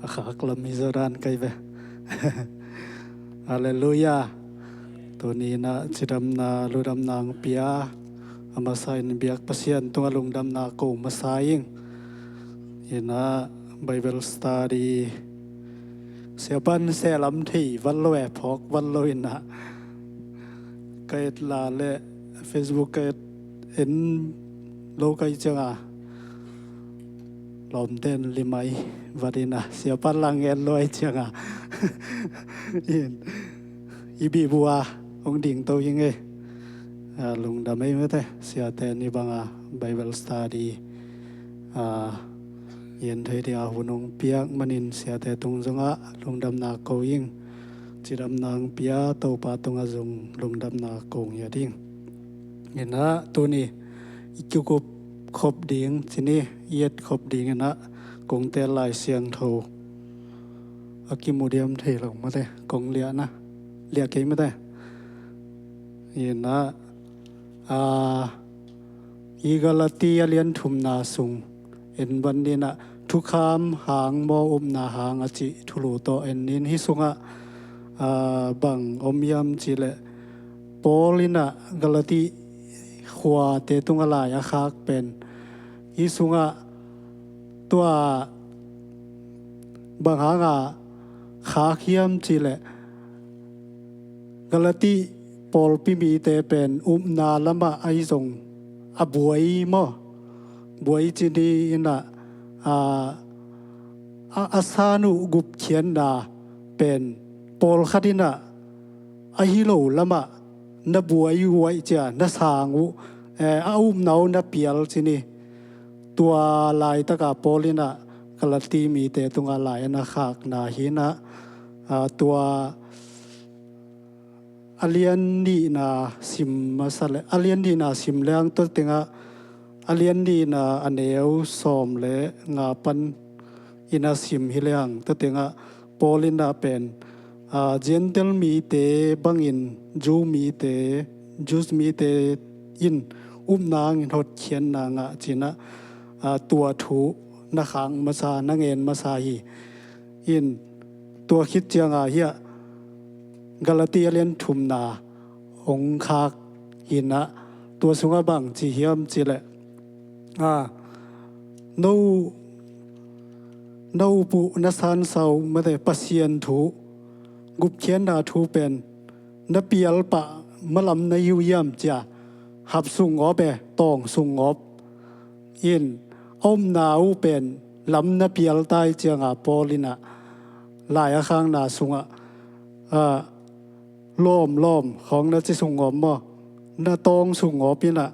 akak lamizaran kay be hallelujah to ni na chidam na ludam nang pia amasain biak pasian tungalung dam na ko masaying ina Bible study siapan selam thi van lo phok van lo ina kay la le Facebook kay en lo kay changa lom ten limai vadina siapan lang en lo ay changa in ibi bua ong ding to ying e lung da mai mate sia te ni banga Bible study yen thei dia hunong piak manin sia te tung zonga lung dam na ko ying chiram nang pia to pa tung azung lung dam na kong ya ding ina tu ni ikukup khop ding chini yet khop ding na kong te lai siang tho akimudiam thei long mate kong lia na lia ke mate ina igalati alian thum na sung en bandina thukham hang mo na hang achi thulu to en nin hi sunga bang omyam chile polina galati khwa te tungala ya khak pen hi sunga tua bang hanga kha khiam chile galati pol pi mi te pen na lama ai song abuai mo buai chini ina asanu gup khian na pen pol khadina ahilo lama na buai wai cha na sangu nau na pial chini tua lai taka polina kalati mi te tunga lai na khak na hina tua alian ni na sim masale alian ni na sim lang to tinga alian ni na aneu som le nga pan ina sim hilang to tinga polina pen gentle mi te bangin ju mi te juice mi te in nang in hot khian na nga china tua thu na khang masa na ngen masa hi in tua khit chianga hi galati alian thum na ong khak ina tua sunga bang chi hiam chile no pu na san sau mate pasien thu gup khian na thu pen na pial pa malam na yu yam cha hap sung obe tong sung op in na u pen lam na pial tai chianga polina laya khang na sunga lomของna chi sung om mo na tong sung opina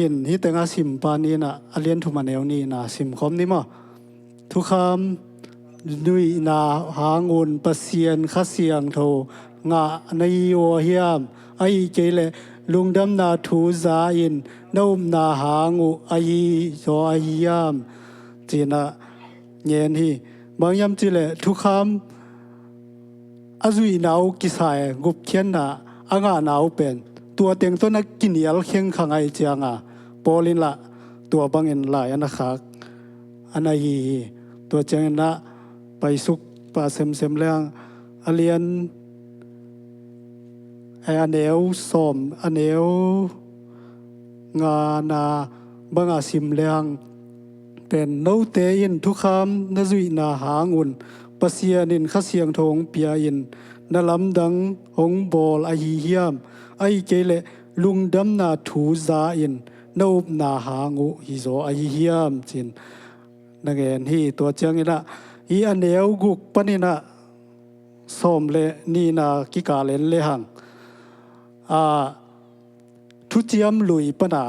in hi tenga sim pa ni na alien thuma neu ni na sim khom ni mo thu kham nui na hangun pasien khasiang tho nga nei o hiam ai kele lungdam na thu za in nom na hangu ai zo ai yam china nyen hi bangyam chile thu kham azui nau kisai gup khian na anga nau pen tua teng to na kinial kheng khangai chianga polin la tua bangin la yana khak anai tua chang na pai suk pa sem lang alian aneu som aneu nga na banga sim lang pen no te in thu kham na zui na hangun pasian in khasiang thong pia in na lam dang hong bol a hi hiam ai kele lungdam na thu za in no na hangu hi zo a hi hiam chin nangen hi to chang ina hi aneu guk panina som le ni na ki ka len le hang thu chiam lui pana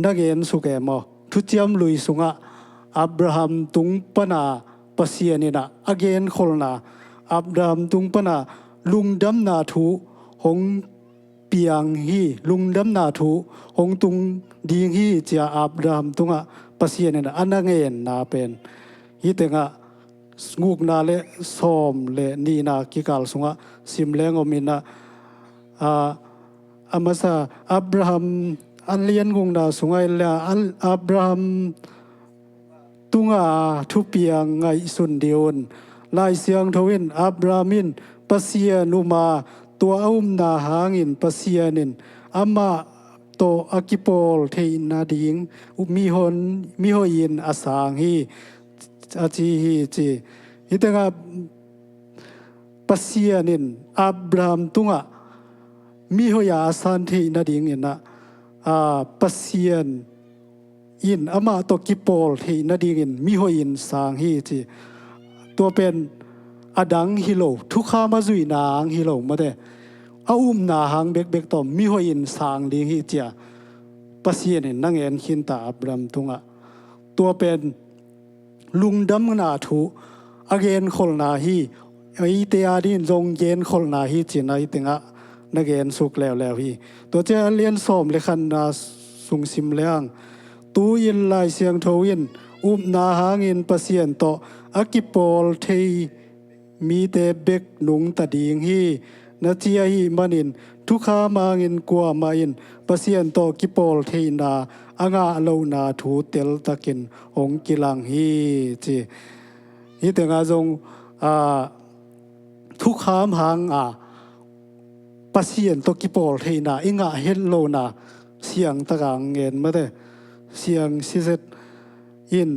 nangen su ke mo thu chiam lui sunga Abraham tung pana pasianina again kholna Abraham tung pana lungdam na thu hong piang hi lungdam na thu hong tung ding hi cha Abraham tunga pasianina anangen na pen hi tenga nguk na le som le ni na ki kal sunga simleng omina amasa Abraham anlian gung na sungai la Abraham tunga thu piang ngai sun diun lai siang thoin abramin pasian uma tua na hangin pasianin ama to akipol theina ding mi hoin asang hi achi hi chi hitenga pasianin Abraham tunga mi hoya asan theina ding ina pasian in ama to kipol theina ding in mi hoin sang hi chiตัวเป็นอดังฮิโลทุกข้ามาจุยนางฮิโลมาเดอานาหางเบกเบกตอมมีหัวอินสางลิงฮิเจียปัสเยนนั่งเอ็นขินตาอับรัมตุงะตัวเป็นลุงดำนาทุอเกนคนนาฮีไอเตียดินจงเย็นคนนาฮีจีนไอติงะนักเอ็นสุกแล้วฮีตัวเจ้าเลียนสอมเลขันนาสุงซิมเลียงตูยินลายเสียงทวินนาหางอินปัสเยนโตอากิปอลเทมีแต่เบกหนุงตะดิงฮีนาเจียฮีมันินทุกขามางินกัวมาอินปัสยันโตกิปอลเทนาอ่างาโลนาถูเตลตะกินองกิลังฮีจีฮีแต่งาจงทุกขามหางปัสยันโตกิปอลเทนาอิงาเฮลโลนาเสียงตะกางเงินมาเดเสียงซิเซตอิน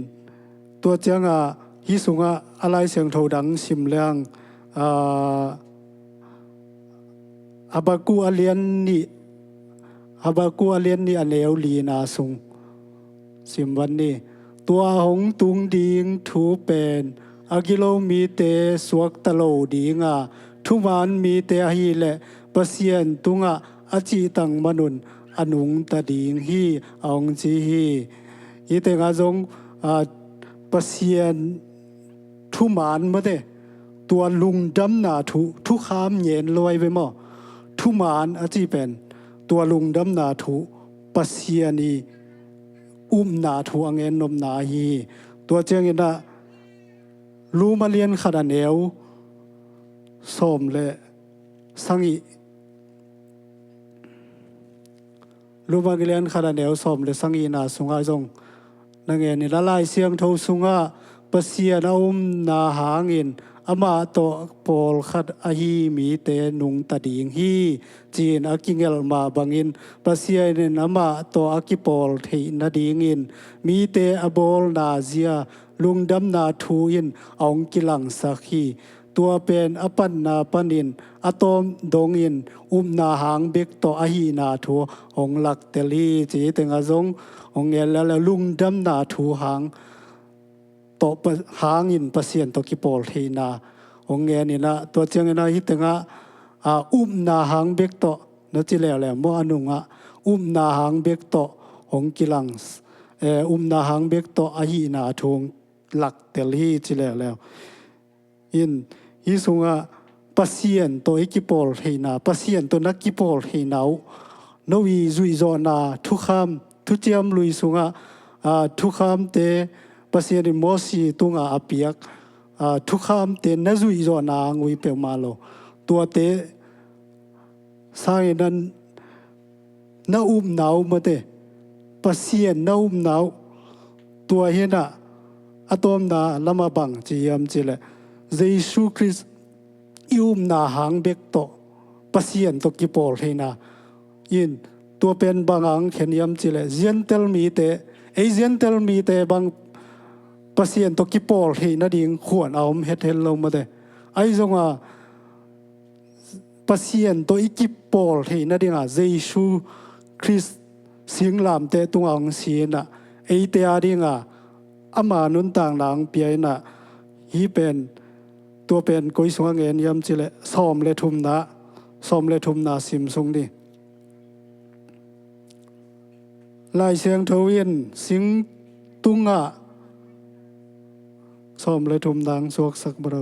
ตัวเจ้างฮิสุงอะไรเสียงโทดังสิมเลียงอาบากูอาเลียนนี่อันเลวลีนาสุงสิมวันนี้ตัวหงตุงดิงทูเป็นอากิโลมีเตสวกตะโลดิงทุมันมีเตฮีและปัสยันตุงอาจิตังมนุนอนุงตะดิงฮีองจีฮียี่เตงอาจงปัสยันทุมานมาเดตัวลุงดำนาทุขามเย็นลอยไปมั้งทุมานอาจีเป็นตัวลุงดำนาทุปัสยานีนาทุอังเงินนมนาฮีตัวเจ้าเงินนะรู้มาเรียนขนาดเนวสมเลยสังอีรู้มาเรียนขนาดเนวสมเลยสังอีนาสุงอาจงนังเงินนี่ละลายเสียงเท่าสุงอาปัสยานานาหางินอามาโตปอลขัดอาฮีมีเตนุงตะดิงฮีจีนอากิเงลมาบังอินปัสยานินอามาโตอากิปอลเทนาดิงอินมีเตอบอลนาเซียลุงดำนาทูอินองกิลังสักฮีตัวเป็นอปันนาปันินอะตอมดงอินนาหางเบกโตอาฮีนาทูองลักเตลีจีเตงอาจงองเอลแล้วลุงดำนาทูหางโตหางอินปัสยันโตกิปอลเทนาองเงินนี่นะตัวเจ้าเงินฮิตงะนาหางเบกโตนั่นจิแล้วมัวอนุงนาหางเบกโตองกิลังนาหางเบกโตอาฮีนาทงหลักเตลีจิแล้วอินฮิสุงปัสยันโตกิปอลเทนาปัสยันโตนักกิปอลเทนานวีจุยโซนาทุกคำทุเจียมลุยสุงทุกคำเตปัสยันมอสีตุงอาเปียกทุกคำเตนจุยโซนางวิเปมาโลตัวเตสายนั้นนาหนาวมาเตปัสยันนาหนาวตัวเห็นอะตอมนาลำบังจียมจีเลเยซูคริสต์นาหางเบกโตปัสยันโตกิปอลเฮนายินตัวเป็นบางอังเขียนยมจีเลเจนเทลมีเตเจนเทลมีเตบางปัสยันโตกิปอลเฮนาดิงขวนเอาเฮ็ดเฮลลงมาเตไอจงปัสยันโตอิกิปอลเฮนาดิงเยซูคริสต์สิงลามเตตุงอังเสียนะเอเตียดิงอามานุนต่างหลังเปียนะฮีเป็นตัวเป็นกุยสวงเงินยำจิเลซ้อมเลทุมนาสิมซุงดิลายเสียงทวินสิงตุงซ้อมเลทุมดังสวกสักบรา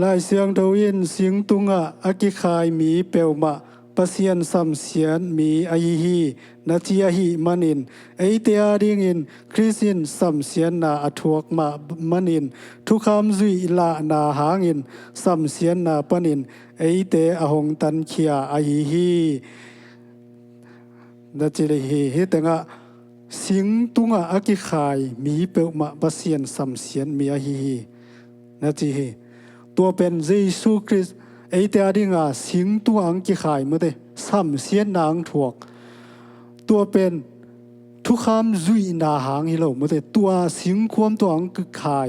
ลายเสียงทวินสิงตุงอากิคายมีเปลมาปัสยันสัมเสียนมีอาฮีนาจียฮีมันินเอเตียดิงินคริสตินสัมเสียนนาอทวกมามันินทุกคำจุยลานาหางินสัมเสียนนาปนินเอเตอหงตันเขียอาฮีนาจิเลฮีฮิตงะ สิงตุงอากิขายมีเปลมาบาเซียนสัมเสียนมีอาฮีนะจีตัวเป็นเยซูคริสต์ไอเตอดิงาสิงตุอังกิขายเมื่อเดสัมเสียนนางถวกตัวเป็นทุกคำจุยนาหางฮิโลเมื่อเดตัวสิงความตัวอังกิขาย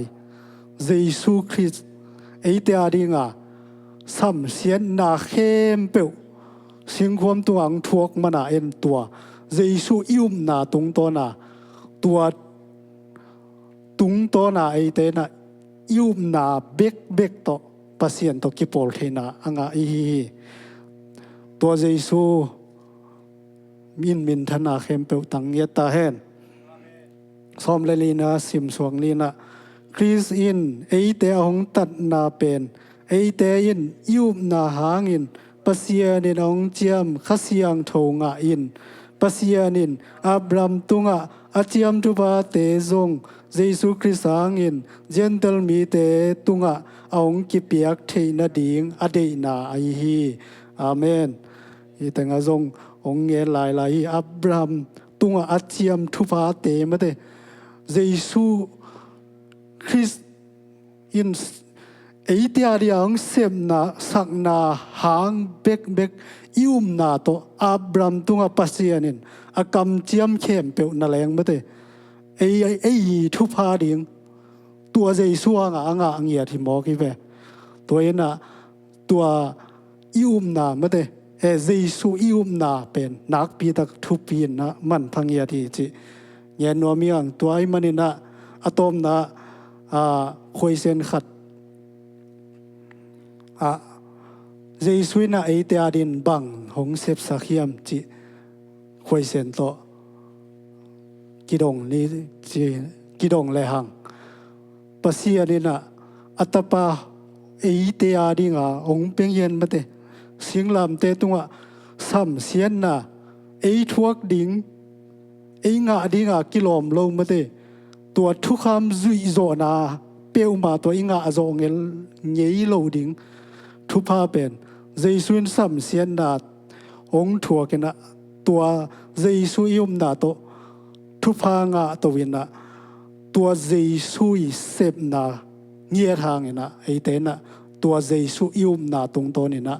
เยซูคริสต์ไอเตอดิงาสัมเสียนนาเข้มเปลสิงความตัวอังถวกมันเอ็นตัวเยซูอิมนาตรงตัวนาตัวตุงตัวนาไอเตนะอิมนาเบกต่อปัสยันต่อกิปอลเทนาอ่างอีตัวเยซูมินธนาเข้มเปลตังเยตาเฮนซอมเลลีนาสิมสวงลีนาคริสอินไอเตอหงตัดนาเป็นไอเตอินอิมนาหางอินปัสยานินองเจียมขัสยังทงาอินปัสยานินอับรามตุงอาเจียมทุบาเตจงเยซูคริสต์หางอินเจนเตลมีเตตุงองกิเปียกเทนดิงอเดนาไอฮีอาเมนอีแต่งจงองเงลายลายอับรามตุงอาเจียมทุบาเตมาเตเยซูคริสต์อินไอเดียเรียงเสมนาสักนาหางเบกอิมนาโตอับรามตุงอาปัสยานินอากำเจียมเข้มเปลนาแรงมาเตไอทุพาดิงตัวเยซูอ่างเงียที่มอกีเวตัวเองน่ะตัวอิมนามาเตเยซูอิมนาเป็นนักปีตักทุปีนะมันพังเงียที่จีเงียนัวมีอังตัวไอมันนี่นะอะตอมนะคุยเซนขัดเยซูน่ะไอเตียดินบังหงเสพสักยามจีคุยเซนโตกิดงนี่จีกิดงเลยหังปัสยานินะอัตปาไอเตียดิงองเป็งเย็นมาเตสิงลำเตตุงสัมเสียนนะไอทวกดิงไองาดิงกิโลมลงมาเตตัวทุกคำจุยโจนาเปียวมาตัวอิงาโจงเงเงยโลดิงทุพาเป็นเยซูนสัมเสียนนาองถัวกันนะตัวเยซูยุมนาโตทุพางาตัววินะตัวเยซูเสพนาเงียทางนะไอเตนะตัวเยซูยุมนาตรงตัวนี่นะ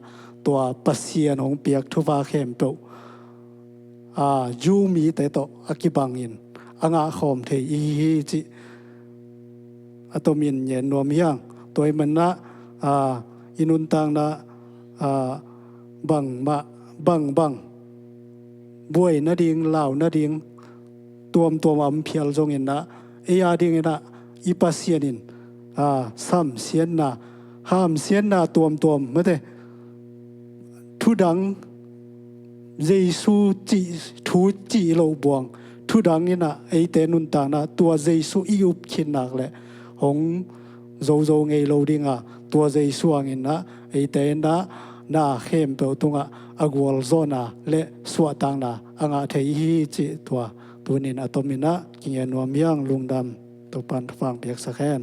ตัวปัสยานองเปียกทุพาเข้มเปวยูมีแต่โตอากิบังอินอ่างขอมเทอีจิอตมินเย็นนวมยังตัวมันนะอินุนตังนะบังบวยนาดิงเหล่านาดิงตัวมเพียลจงอินนะเอียดิงนะอีปัสเซียนินซ้ำเสียนนะห้ามเสียนนะตัวเมื่อเดทุดังเยซูทูจีโลบวงทุดังนี่นะไอเตนุนตานะตัวเยซูอิยุบขินนักเลยหงโจเงโลดิงตัวเยซูอังนะไอเตนะนาเข้มเปตุงอากวลโซนาและสวตังนะอ่างเทฮีจิตัวนินอตมินะกินยนวมยังลุงดำตัวปันฟังเปียกสะแคน